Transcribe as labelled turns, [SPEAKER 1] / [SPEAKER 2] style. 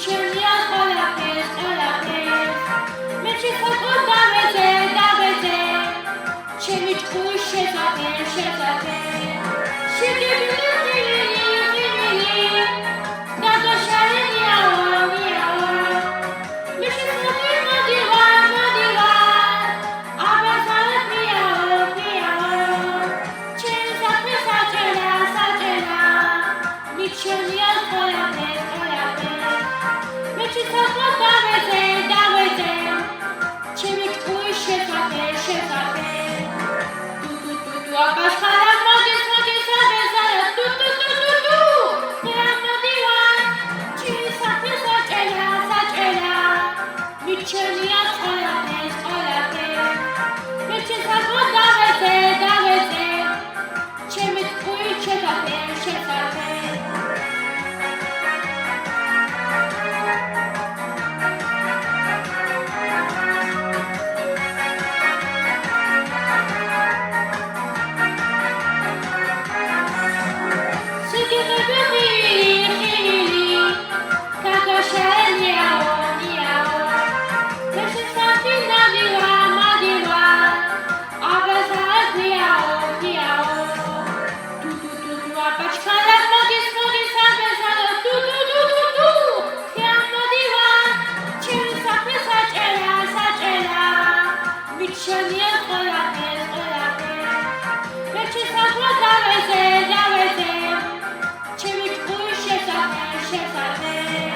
[SPEAKER 1] მიჩვენია ყველაფერს, ყველაფერს მეჩი საკუთარ დავეძე ჩემი ჭკუის შესაძენ შეგებილი გადაშალენია მიში მოდი აბაზალეთ ჩემ საქმე საჭელა მიჩვენია ყველაფერს მეჩი საკუთარ დავეძე ჩემი ჭკუის შესაძენ აბაზალეთ მიჩვენია ყველაფერს მეჩი საკუთარ დავეძე ჩემი ჭკუის შესაძენ მიჩვენია ყველაფერს მეჩი საკუთარ დავეძე ჩემი ჭკუის შესაძენ